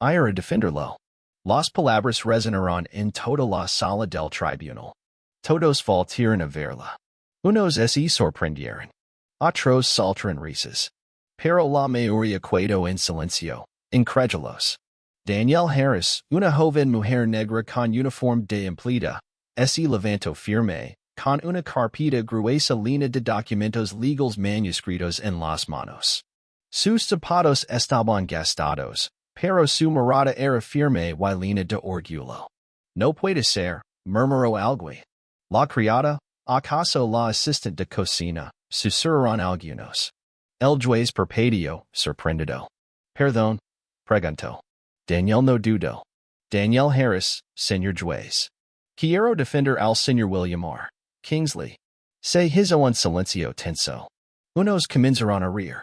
Ira defenderlo. Las palabras resonaron en toda la sala del tribunal. Todos faltaron a verla. Unos se sorprendieron. Otros saltaron risas. Pero la mayoría quedó en silencio, incrédulos. Danielle Harris, una joven mujer negra con uniforme de empleada, se levantó firme, con una carpeta gruesa llena de documentos legales manuscritos en las manos. Sus zapatos estaban gastados, pero su mirada era firme y llena de orgullo. No puede ser, murmuró alguien. La criada, acaso la asistente de cocina, susurraron algunos. El juez pidió, sorprendió. Perdón, preguntó. Danielle no dudó. Danielle Harris, señor juez. Quiero defender al señor William R. Kingsley. Se hizo un silencio tenso. Unos comenzaron a reír.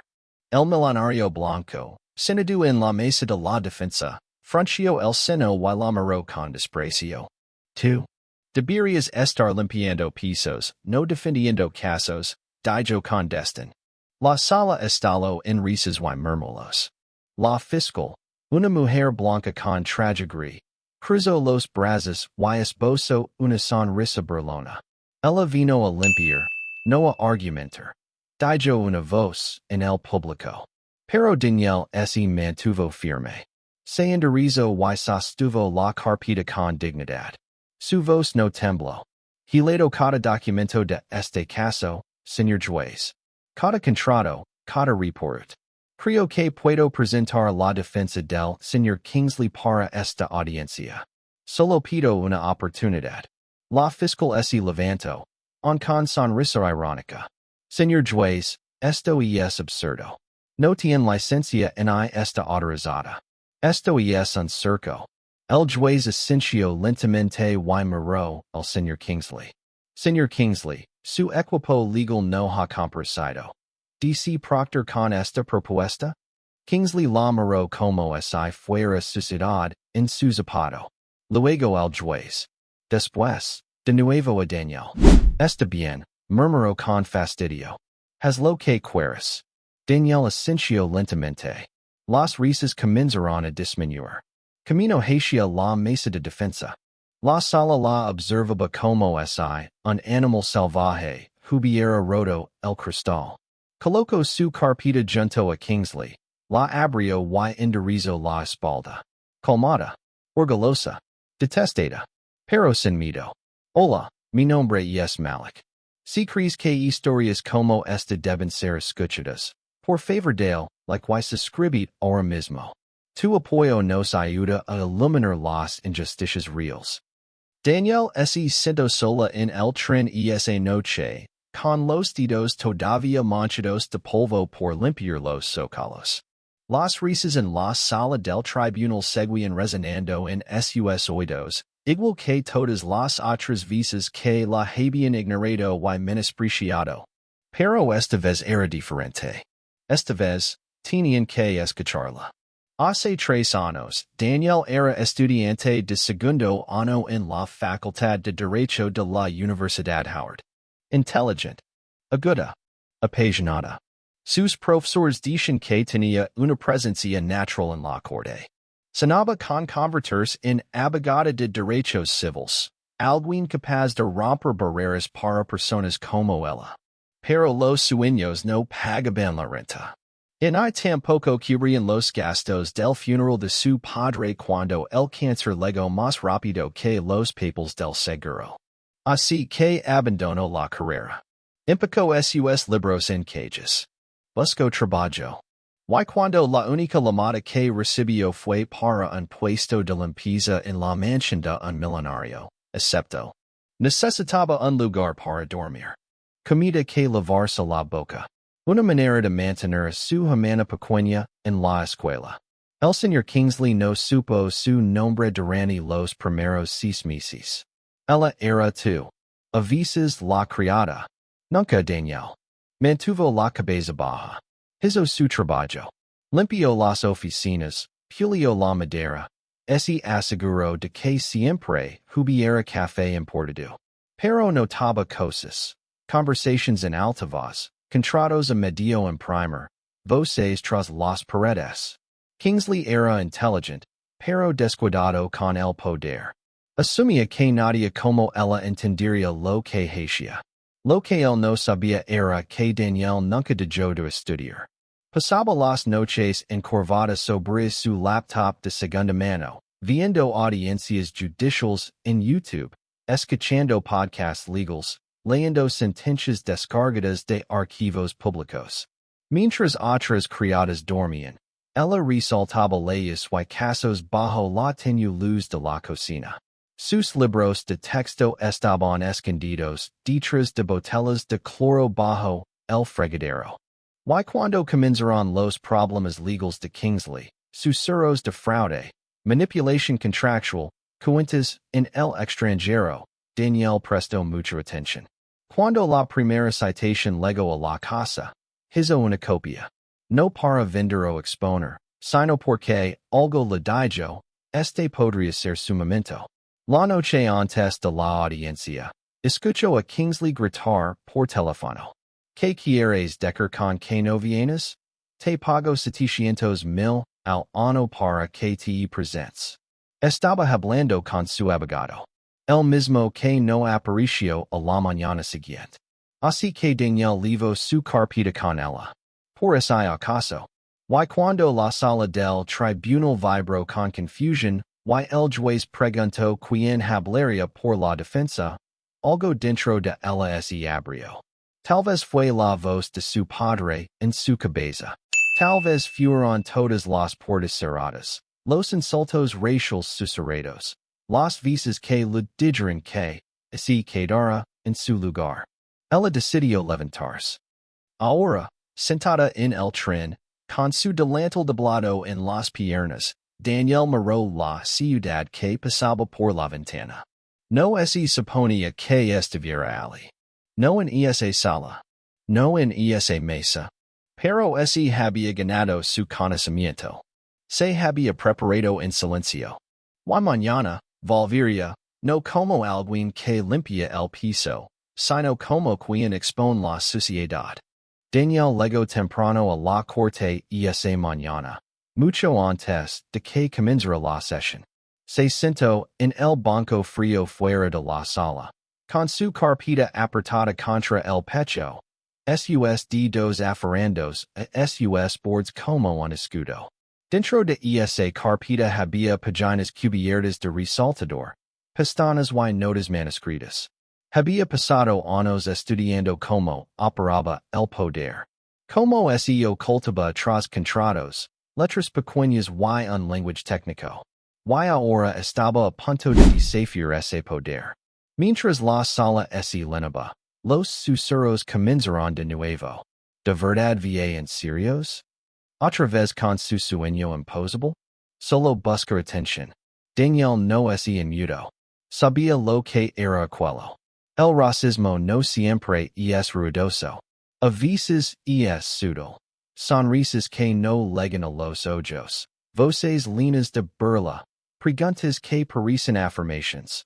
El millonario blanco, sentado en la mesa de la defensa, frunció el seno y la miró con desprecio. Tú deberías estar limpiando pisos, no defendiendo casos, dijo con desdén. La sala estalló en risas y murmullos. La fiscal, una mujer blanca con tragedia, cruzó los brazos y esbozó una sonrisa burlona. Ella vino a limpiar, no a argumentar. Dijo una voz en el público. Pero Danielle se mantuvo firme. Se enderezó y sostuvo la carpeta con dignidad. Su voz no tembló. He leído cada documento de este caso, señor juez. Cada contrato, cada report. Creo que puedo presentar la defensa del señor Kingsley para esta audiencia. Solo pido una oportunidad. La fiscal se levantó, con sonrisa irónica. Señor juez, esto es absurdo. No tiene licencia en esta autorizada. Esto es un circo. El juez asintió lentamente y miró al señor Kingsley. Señor Kingsley, su equipo legal no ha comprometido. DC Proctor con esta propuesta? Kingsley la miró como si fuera suciedad en su zapato. Luego el juez. Después, de nuevo a Danielle. Está bien, murmuró con fastidio. Haz lo que quieras. Danielle asintió lentamente. Las risas comenzaron a disminuir. Camino hacia la mesa de defensa. La sala la observaba como si un animal salvaje hubiera roto el cristal. Colocó su carpeta junto a Kingsley. La abrió y enderezó la espalda. Calmada. Orgullosa. Detestada. Pero sin miedo. Hola, mi nombre es Malik. Si crees que historias como esta deben ser escuchadas, por favor dale, like y suscribit ahora mismo. Tu apoyo nos ayuda a iluminar las injusticias reales. Danielle se sentó sola en el tren esa noche, con los dedos todavía manchados de polvo por limpiar los zócalos. Las risas en la sala del tribunal seguían resonando en sus oídos, igual que todas las otras veces que la habían ignorado y menospreciado. Pero esta vez era diferente. Esta vez, tenían que escucharla. Hace 3 años, Danielle era estudiante de segundo año en la Facultad de Derecho de la Universidad Howard. Inteligente. Aguda. Apasionada. Sus profesores dicen que tenía una presencia natural en la corte. Sonaba con convertirse en abogada de derechos civiles, alguien capaz de romper barreras para personas como ella. Pero los sueños no pagaban la renta. En I tampoco cubrían los gastos del funeral de su padre cuando el cáncer llegó más rápido que los papeles del seguro. Así que abandonó la carrera. Empacó sus libros en cajas. Buscó trabajo. Y cuando la única llamada que recibió fue para un puesto de limpieza en la mansión de un millonario, aceptó. Necesitaba un lugar para dormir. Comida que lavarse la boca. Una manera de mantener su hermana pequeña en la escuela. El señor Kingsley no supo su nombre durante los primeros 6 meses. Ella era tú. A veces la criada. Nunca Danielle. Mantuvo la cabeza baja. Hizo su trabajo. Limpió las oficinas, pulió la madera. Se aseguró de que siempre hubiera café importado. Pero notaba cosas. Conversations en alta voz. Contratos a medio en primer. Voces tras las paredes. Kingsley era inteligente. pero descuidado con el poder. Asumía que nadie como ella entendería lo que hacía. Lo que él no sabía era que Danielle nunca dejó de estudiar. Pasaba las noches encorvada sobre su laptop de segunda mano, viendo audiencias judiciales en YouTube, escuchando podcasts legals, leyendo sentencias descargadas de archivos públicos. Mientras otras criadas dormían, ella resaltaba leyes y casos bajo la tenue luz de la cocina. Sus libros de texto estaban escondidos detrás de botellas de cloro bajo el fregadero. Y cuando comenzaron los problemas legales de Kingsley, susurros de fraude, manipulación contractual, cuentas en el extranjero, Danielle prestó mucha atención. Cuando la primera citación llegó a la casa, hizo una copia. No para vender o exponer, sino porque, algo le dijo, este podría ser su momento. La noche antes de la audiencia, escuchó a Kingsley gritar por teléfono. ¿Qué quieres decir con que no vienes? Te pago 700,000 al año para que te presentes. Estaba hablando con su abogado. El mismo que no apareció a la mañana siguiente. Así que Danielle levó su carpeta con ella. Por ese acaso. Y cuando la sala del tribunal vibró con confusión, y el juez preguntó quién hablaría por la defensa, algo dentro de ella se abrió. Tal vez fue la voz de su padre en su cabeza. Tal vez fueron todas las puertas cerradas, los insultos raciales susurrados, las visas que le dijeron que se quedara en su lugar. Ella decidió levantarse. Ahora, sentada en el tren, con su delantal doblado en las piernas, Danielle miró la ciudad que pasaba por la ventana. No se suponía que estuviera allí. No en esa sala. No en esa mesa. Pero se había ganado su conocimiento. Se había preparado en silencio. Y mañana, volvería, no como alguien que limpia el piso, sino como quien expone la suciedad. Danielle llegó temprano a la corte esa mañana, mucho antes de que comenzara la sesión. Se sentó en el banco frío fuera de la sala, con su carpeta apretada contra el pecho. Sus dedos aferrandos a sus bordes como un escudo. Dentro de esa carpeta había páginas cubiertas de resaltador, pestañas y notas manuscritas. Había pasado años estudiando cómo operaba el poder. Cómo se ocultaba tras contratos, letras pequeñas y un lenguaje técnico. Y ahora estaba a punto de desafiar ese poder. Mientras la sala se llenaba, los susurros comenzaron de nuevo. ¿De verdad vie en serios? ¿Otra vez con su sueño imposible? Solo buscar atención. Danielle no se inmutó. Sabía lo que era aquello. El racismo no siempre es ruidoso. A veces es sutil. Sonrisas que no llegan a los ojos. Voces líneas de burla. Preguntas que parecen afirmaciones.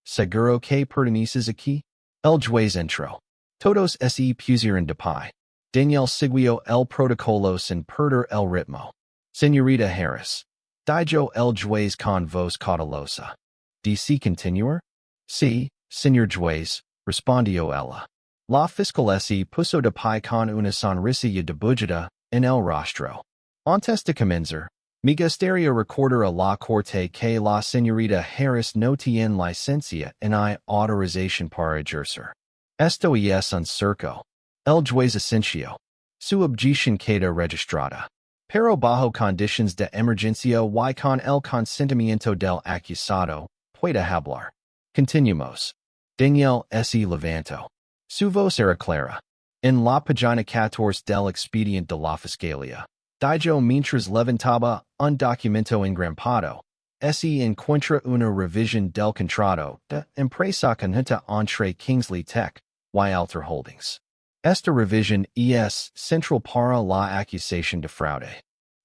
¿Seguro que perteneces aquí? El juez entró. Todos se pusieron de pie. Danielle siguió el protocolo sin perder el ritmo. Señorita Harris. Dijo el juez con voz cautelosa. ¿Dice continuar? Sí, señor juez, respondió ella. La fiscal se puso de pie con una sonrisa debujada en el rostro. Antes de comenzar, me gustaría recordar a la corte que la señorita Harris no tiene licencia ni autorización para ejercer. Esto es un circo. El juez asintió. Su objeción queda registrada. Pero bajo condiciones de emergencia y con el consentimiento del acusado, puede hablar. Continuemos. Danielle se levantó. Su voz era clara. En la página 14 del expediente de la fiscalía, dijo mientras levantaba un documento engrampado, se encuentra una revisión del contrato de empresa conjunta entre Kingsley Tech y Alter Holdings. Esta revisión es central para la acusación de fraude.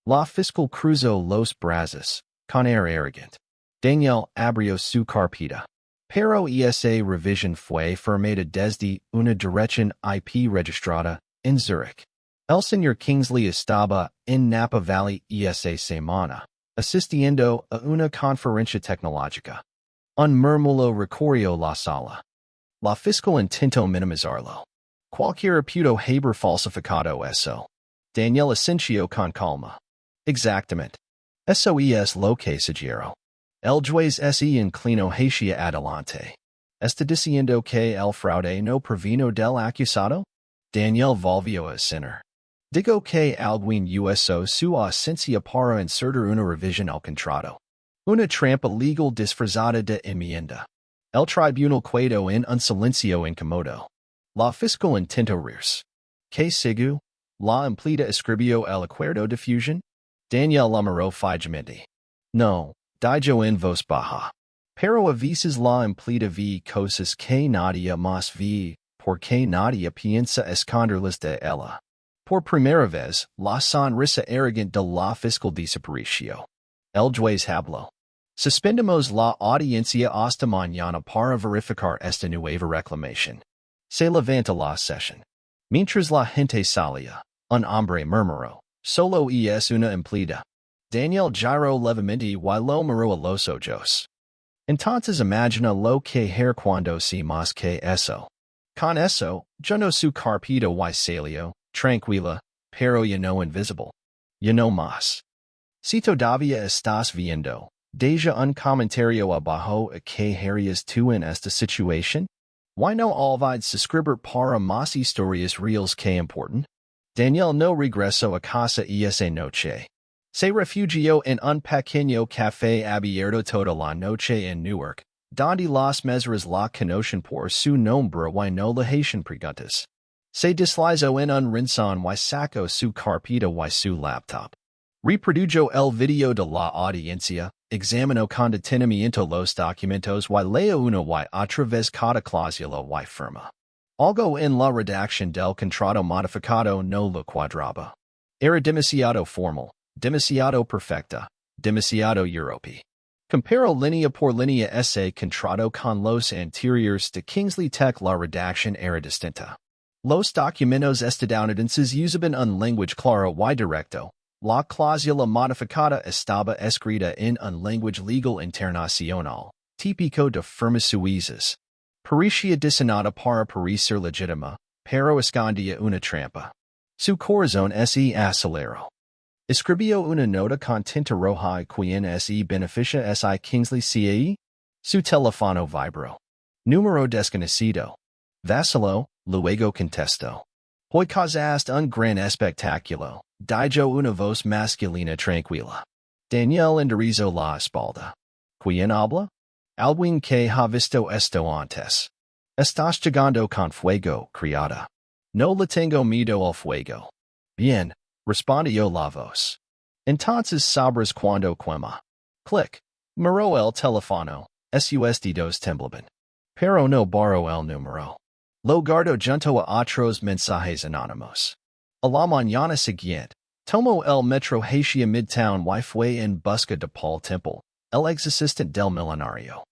La fiscal cruzó los brazos, con air arrogante. Danielle abrió su carpeta. Pero esa revisión fue firmada desde una dirección IP registrada en Zurich. El señor Kingsley estaba en Napa Valley esa semana. asistiendo a una conferencia tecnológica. Un murmullo recorrió la sala. La fiscal intentó minimizarlo. Cualquier pudo haber falsificado eso. Danielle asintió con calma. Exactamente. Eso es lo que sugiero. El juez se inclinó hacia adelante. ¿Está diciendo que el fraude no provino del acusado? Danielle volvió a asentir. Digo que alguien usó su ausencia para insertar una revisión al contrato. Una trampa legal disfrazada de enmienda. El tribunal quedó en un silencio incómodo. La fiscal intentó reírse. ¿Qué sigue? La empleada escribió el acuerdo de fusión. Danielle lo miró fijamente. No, dijo en voz baja. Pero a veces la empleada ve cosas que nadie más ve, porque nadie piensa esconderlas de ella. Por primera vez, la sonrisa arrogante de la fiscal desapareció. El juez habló. Suspendemos la audiencia hasta mañana para verificar esta nueva reclamación. Se levanta la sesión. Mientras la gente salía, un hombre murmuró. Solo es una empleada. Danielle giró levemente y lo miró a los ojos. Entonces imagina lo que haré cuando se más que eso. Con eso, yo no su carpeta y salio, tranquila, pero ya no invisible. Ya no más. Si todavía estás viendo, deja un comentario abajo a que harías tú en esta situación. Why no olvides suscribir para más historias reales que importan? Danielle no regresó a casa esa noche. Se refugió en un pequeño café abierto toda la noche en Newark, donde las mesas la conocen por su nombre y no le hacen preguntas. Se deslizó en un rincón y sacó su carpeta y su laptop. Reprodujo el video de la audiencia, examinó con detenimiento los documentos y leyó una y otra vez cada cláusula y firma. Algo en la redacción del contrato modificado no lo cuadraba. Era demasiado formal, demasiado perfecta, demasiado europeo. Comparó línea por línea ese contrato con los anteriores de Kingsley Tech. La redacción era distinta. Los documentos estadounidenses usaban un lenguaje claro y directo. La cláusula modificada estaba escrita en un lenguaje legal internacional, típico de firmas suizas. Parecía diseñada para parecer legítima, pero escondía una trampa. Su corazón se aceleró. Escribió una nota con tinta roja y quien se beneficia si Kingsley CAE. Su teléfono vibró. Número desconocido. Vaciló, luego contestó. Hoy causaste un gran espectáculo, dijo una voz masculina tranquila. Danielle enderezó la espalda. ¿Quién habla? Alguien que ha visto esto antes. Estás llegando con fuego, criada. No le tengo miedo al fuego. Bien, respondió la voz. Entonces sabrás cuando quema. Clic. Miró el teléfono. Sus dedos temblaban. Pero no borró el número. Lo guardó junto a otros mensajes anónimos. A la mañana siguiente, tomó el metro hacia Midtown y fue en busca de Paul Temple, el ex asistente del millonario.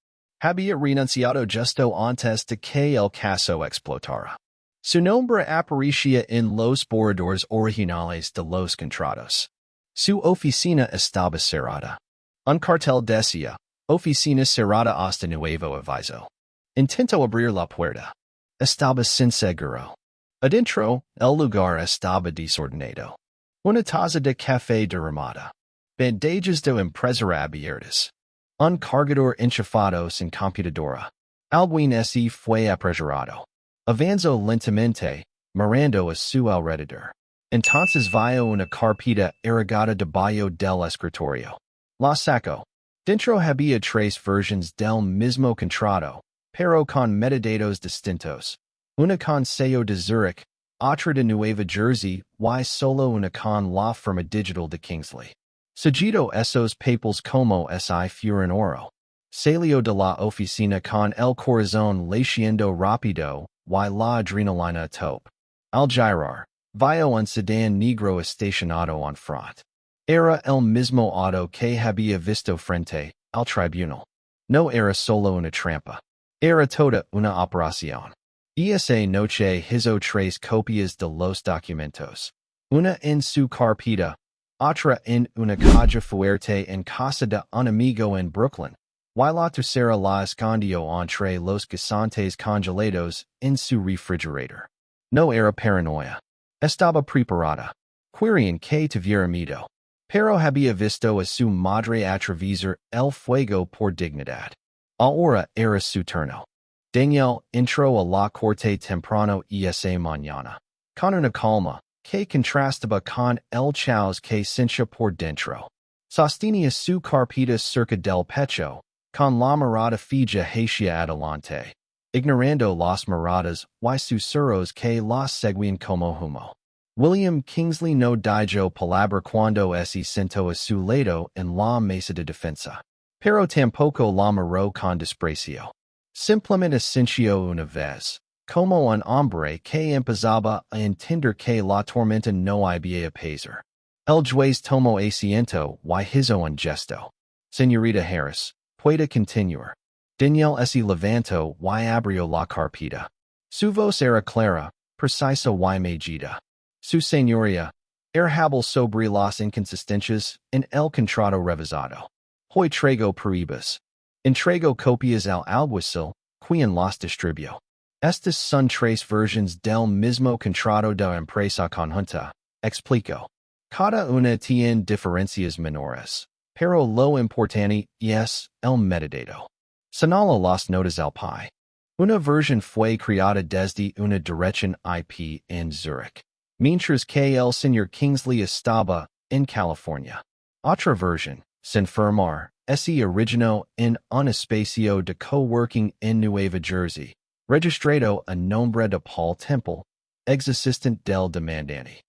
Había renunciado justo antes de que el caso explotara. Su nombre aparecía en los borradores originales de los contratos. Su oficina estaba cerrada. Un cartel decía, oficina cerrada hasta nuevo aviso. Intentó abrir la puerta. Estaba sin seguro. Adentro, el lugar estaba desordenado. Una taza de café derramada. Bandejas de impresora abiertas. Un cargador enchufado sin computadora. Alguien se fue apresurado. Avanzó lentamente, mirando a su alrededor. Entonces vio una carpeta erigada debajo del escritorio. La sacó. Dentro había tres versiones del mismo contrato, pero con metadatos distintos. Una con sello de Zurich, otra de Nueva Jersey, y solo una con la firma digital de Kingsley. Seguido esos papeles como si fueran oro. Salió de la oficina con el corazón latiendo rápido, y la adrenalina a tope. Al girar, vio un sedán negro estacionado en front. Era el mismo auto que había visto frente al tribunal. No era solo una trampa. Era toda una operación. Esa noche hizo tres copias de los documentos. Una en su carpeta, Otra en una calle fuerte en casa de un amigo en Brooklyn. Y la tercera la escondió entre los guisantes congelados en su refrigerator. No era paranoia. Estaba preparada. Querían que tuviera miedo. Pero había visto a su madre atravesar el fuego por dignidad. Ahora era su turno. Danielle entró a la corte temprano esa mañana. Con una calma que contrastaba con el caos que sentía por dentro. Sostenía su carpeta cerca del pecho, con la mirada fija hacia adelante, ignorando las miradas y susurros que las seguían como humo. William Kingsley no dijo palabra cuando se sentó a su lado en la mesa de defensa, pero tampoco la miró con desprecio. Simplemente sintió una vez, como un hombre que empezaba a entender que la tormenta no había pasar. El juez tomó asiento y hizo un gesto. Señorita Harris, puede continuar. Danielle se levantó y abrió la carpeta. Su voz era clara, precisa y medida. Su señoría, habla sobre las inconsistencias en el contrato revisado. Hoy traigo pruebas. Entrego copias al alguacil, quien las distribuyó. Estas son tres versiones del mismo contrato de empresa conjunta, explicó. Cada una tiene diferencias menores, pero lo importante es el metadata. Señala las notas al pie. Una versión fue creada desde una dirección IP en Zurich, mientras que el señor Kingsley estaba en California. Otra versión, sin firmar, se originó en un espacio de coworking en Nueva Jersey, registrado a nombre de Paul Temple, ex asistente del demandante.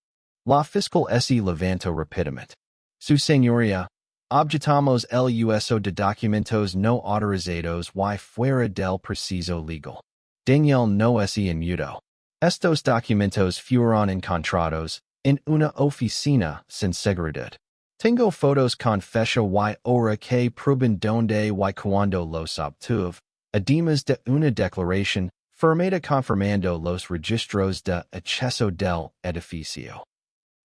La fiscal se levantó rápidamente. Su señoría, objetamos el uso de documentos no autorizados y fuera del preciso legal. Danielle no se inmutó. Estos documentos fueron encontrados en una oficina sin seguridad. Tengo fotos con fecha y hora que prueban donde y cuando los obtuve, además de una declaración firmada confirmando los registros de acceso del edificio.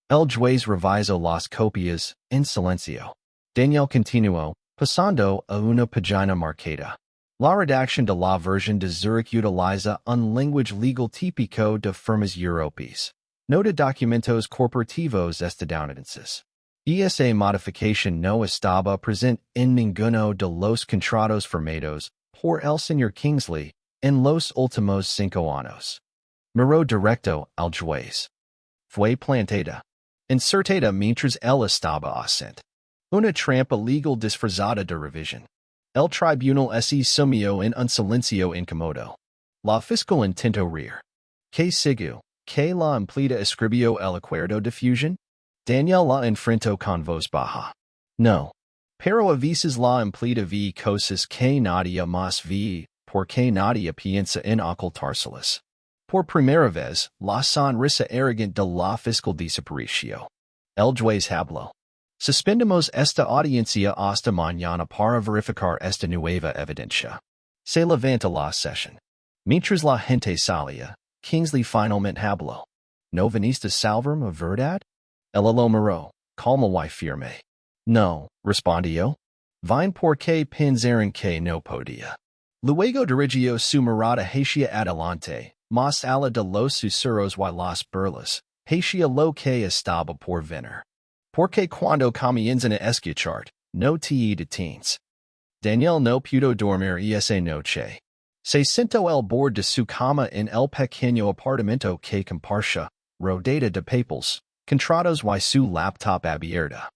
El juez revisó las copias en silencio. Danielle continuó, pasando a una página marcada. La redacción de la versión de Zurich utiliza un lenguaje legal típico de firmas europeas. No de documentos corporativos estadounidenses. Esa modificación no estaba presente en ninguno de los contratos firmados por el señor Kingsley en los últimos 5 años. Miró directo al juez. Fue plantada. Insertada mientras él estaba ausente. Una trampa legal disfrazada de revisión. El tribunal se sumió en un silencio incómodo. La fiscal intentó reír. ¿Qué siguió? ¿Que la empleada escribió el acuerdo de fusión? Danielle la enfrentó con voz baja. No. Pero a veces la empleada ve cosas que nadie más ve, porque nadie piensa en ocultárselas. Por primera vez, la sonrisa arrogante de la fiscal desapareció. El juez habló. Suspendemos esta audiencia hasta mañana para verificar esta nueva evidencia. Se levanta la sesión. Mientras la gente salía, Kingsley finalmente habló. ¿No viniste a salvarme, verdad? Ella lo miró, calmo y firme. No, respondió. Vine porque pensaron que no podía. Luego dirigió su mirada hacia adelante, más allá de los susurros y las burlas, hacia lo que estaba por venir. Porque cuando comienzan a escuchar, no te detienes. Danielle no pudo dormir esa noche. Se sentó al borde de su cama en el pequeño apartamento que compartía, rodeada de papeles, contratos y su laptop abierta.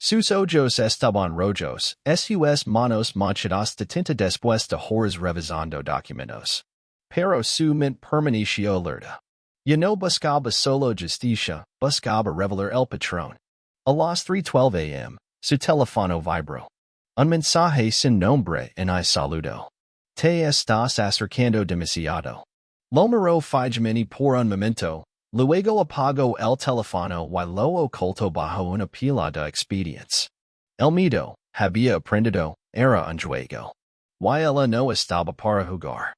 Sus ojos estaban rojos, sus manos manchadas de tinta después de horas revisando documentos. Pero su mente permaneció alerta. Ya no buscaba solo justicia, buscaba revelar el patrón. A las 3:12 a.m., su teléfono vibró. Un mensaje sin nombre en el saludo. Te estás acercando demasiado. Lo miró fijamente por un momento, luego apagó el teléfono y lo ocultó bajo una pila de expedientes. El miedo, había aprendido, era un juego. Y ella no estaba para jugar.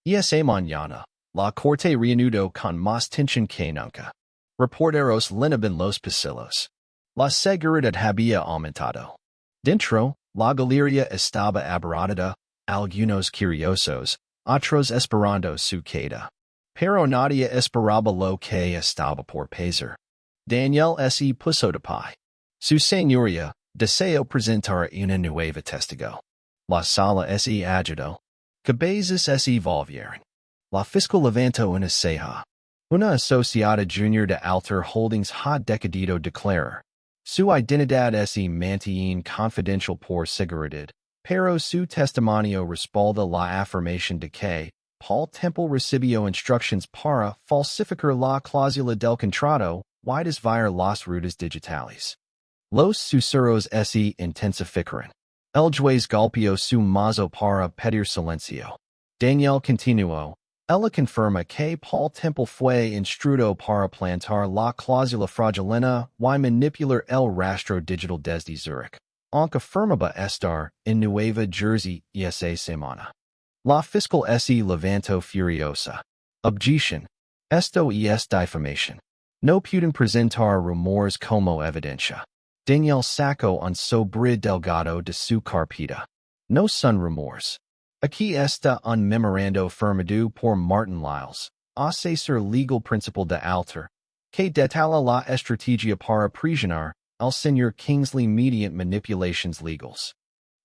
Esa mañana, la corte reanudó con más tensión que nunca. Reporteros llenaban los pasillos. La seguridad había aumentado. Dentro, la galería estaba abarrotada, algunos curiosos, otros esperando su queda. Pero nadie esperaba lo que estaba por pasar. Danielle se puso de pie. Su señoría deseo presentar una nueva testigo. La sala se agitó. Cabezas se volvieron. La fiscal levantó una ceja. Una asociada junior de Alter Holdings ha decidido declarar. Su identidad se mantiene confidencial por seguridad, pero su testimonio respalda la afirmación de que Paul Temple recibió instrucciones para falsificar la cláusula del contrato y desviar las rutas digitales. Los susurros se intensificaron. El juez golpeó su mazo para pedir silencio. Danielle continuó. Ella confirma que Paul Temple fue instruido para plantar la cláusula fraudulenta y manipular el rastro digital desde Zurich, aunque afirmaba estar en Nueva Jersey esa semana. La fiscal se levantó furiosa. Objeción. Esto es difamación. No pueden presentar rumores como evidencia. Danielle sacó un sobre delgado de su carpeta. No son rumores. Aquí está un memorando firmado por Martin Lyles, asesor legal principal de Alter, que detalla la estrategia para prisionar al señor Kingsley mediante manipulations legals.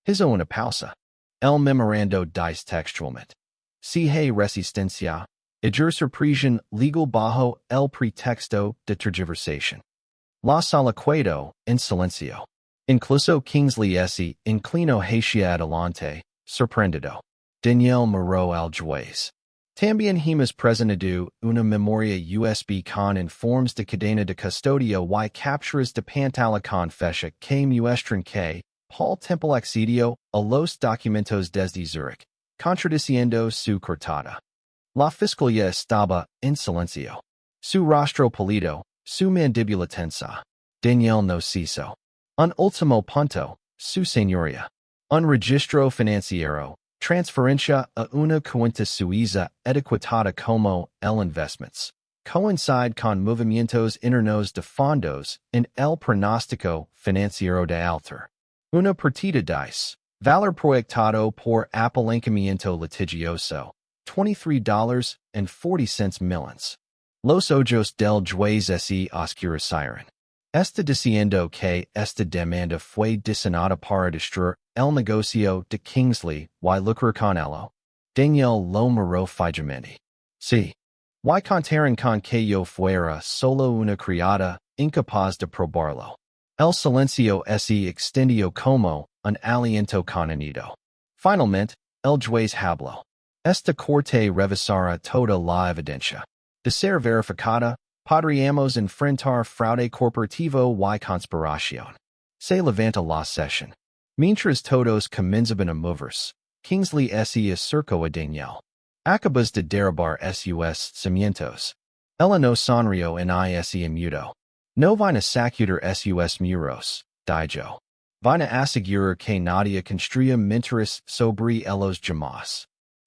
Hizo una pausa. El memorando dice textualmente. Si hay resistencia, ejercer prisión legal bajo el pretexto de tergiversación. La sala quedó en silencio. Incluso Kingsley se inclinó hacia adelante, sorprendido. Danielle miró al juez. También hemos presentado una memoria USB con informes de cadena de custodia y capturas de pantalla con fecha que muestran que Paul Temple accedió a los documentos desde Zurich, contradiciendo su cortada. La fiscalía estaba en silencio. Su rostro pálido, su mandíbula tensa. Danielle no hizo. Un último punto, su señoría. Un registro financiero. Transferencia a una cuenta suiza etiquetada como el investments. Coincide con movimientos internos de fondos en el pronóstico financiero de Alter. Una partida dice. Valor proyectado por apalancamiento litigioso. $23.40 millions. Los ojos del juez se oscurecieron. Está diciendo que esta demanda fue diseñada para destruir el negocio de Kingsley y lucrar con ello. Danielle lo miró fijamente. Sí. Y contaron con que yo fuera solo una criada, incapaz de probarlo. El silencio se extendió como un aliento contenido. Finalmente, el juez habló. Esta corte revisará toda la evidencia. De ser verificada, podríamos enfrentar fraude corporativo y conspiración. Se levanta la sesión. Mientras todos comenzaban a moverse, Kingsley se acercó a Danielle. Acabas de derribar sus cimientos. Ella no sonrió en se mudó. No van a sacudir sus muros, dijo. Van a asegurar que nadie construya mentiras sobre ellos jamás.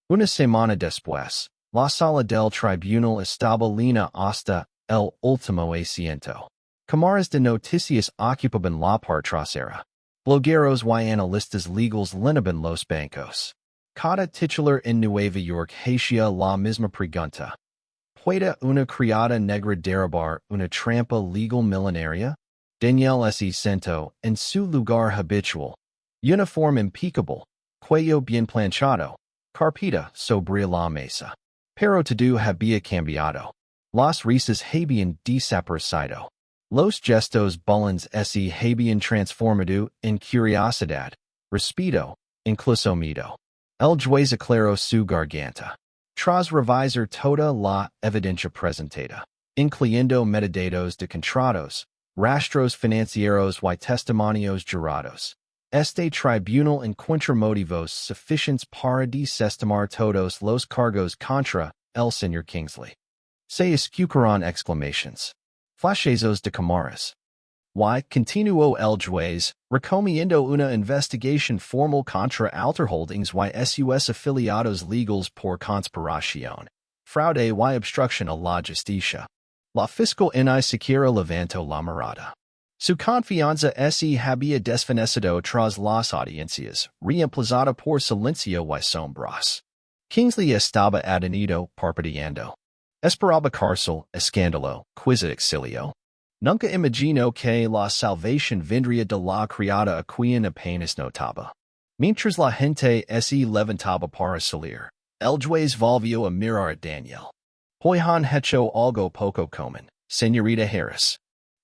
Una semana después, la sala del tribunal estaba llena hasta el último asiento. Cámaras de noticias ocupaban la parte trasera. Blogueros y analistas legales llenaban los bancos. Cada titular en Nueva York hacía la misma pregunta. ¿Puede una criada negra derribar una trampa legal milenaria? Danielle se sentó en su lugar habitual. Uniforme impecable, cuello bien planchado, carpeta sobre la mesa. Pero todo había cambiado. Las risas habían desaparecido. Los gestos bullens se habían transformado en curiosidad, respeto, incluso miedo. El juez aclaró su garganta. Tras revisar toda la evidencia presentada, incluyendo metadatos de contratos, rastros financieros y testimonios jurados, este tribunal encuentra motivos suficientes para desestimar todos los cargos contra el señor Kingsley. Se escucharon exclamations. Flashazos de cámaras. Y continuó el juez, recomiendo una investigación formal contra Alter Holdings y sus afiliados legales por conspiración, fraude y obstrucción a la justicia. La fiscal ni siquiera levantó la mirada. Su confianza se había desvanecido tras las audiencias, reemplazada por silencio y sombras. Kingsley estaba adenido, parpadeando. Esperaba cárcel, escándalo, quizá exilio. Nunca imaginó que la salvación vendría de la criada a quien apenas notaba. Mientras la gente se levantaba para salir, el juez volvió a mirar a Danielle. Hoy han hecho algo poco común, señorita Harris.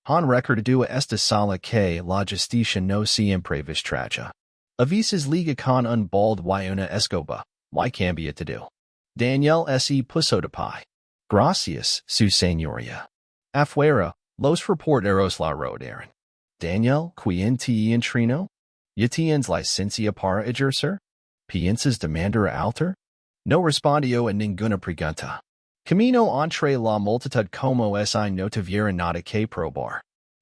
Han recordado esta sala que la justicia no siempre vistraja. A veces liga con un bald y una escoba, y cambia todo. Danielle se puso de pie. Gracias, su señoría. Afuera, los reporteros la rodearon. Danielle, quien te entreno? ¿Ya tienes licencia para ejercer? ¿Piensas demandar alter? No respondió a ninguna pregunta. Camino entre la multitud como si no tuviera nada que probar.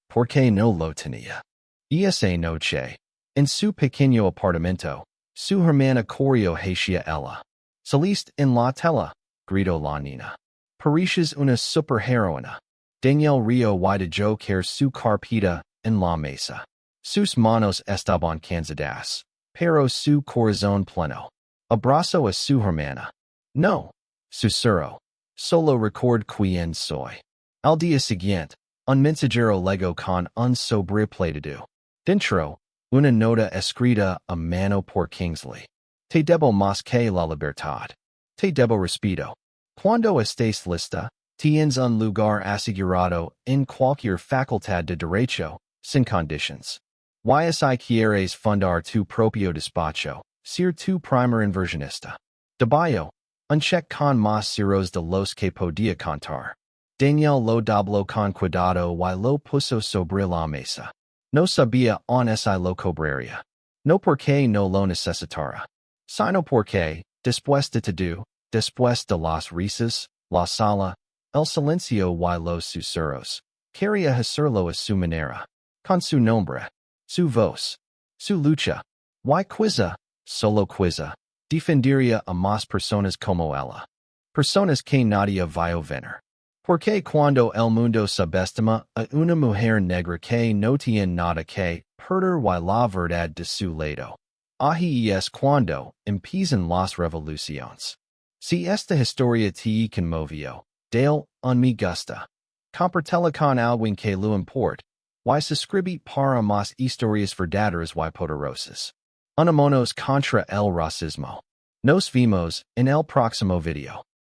¿Por qué no lo tenía? Esa noche, en su pequeño apartamento, su hermana corrió hacia ella. Saliste en la tela, gritó la niña. Pareces una superheroína. Danielle rió y dejó caer su carpeta en la mesa. Sus manos estaban cansadas, pero su corazón pleno. Abrazó a su hermana. No, susurró. Solo record quién soy. Al día siguiente, un mensajero llegó con un sobre pedido. Dentro, una nota escrita a mano por Kingsley. Te debo más que la libertad. Te debo respeto. Cuando estés lista, tienes un lugar asegurado en cualquier facultad de derecho, sin conditions. Y si quieres fundar tu propio despacho, ser tu primer inversionista. Debajo, un cheque con más ceros de los que podía contar. Danielle lo dobló con cuidado y lo puso sobre la mesa. No sabía aún si lo cobraría. No porque no lo necesitara, sino porque, después de todo, después de las risas, la sala, el silencio y los susurros, quería hacerlo a su manera, con su nombre, su voz, su lucha, y quizá, solo quizá, defendería a más personas como ella. Personas que nadie vio venir. Porque cuando el mundo subestima a una mujer negra que no tiene nada que perder y la verdad de su lado. Ahí es cuando empiezan las revoluciones. Si esta historia te conmovió, dale un me gusta. Compartela con alguien que lo importe. Y suscribe para más historias verdaderas y poderosas. Unámonos contra el racismo. Nos vemos en el próximo video.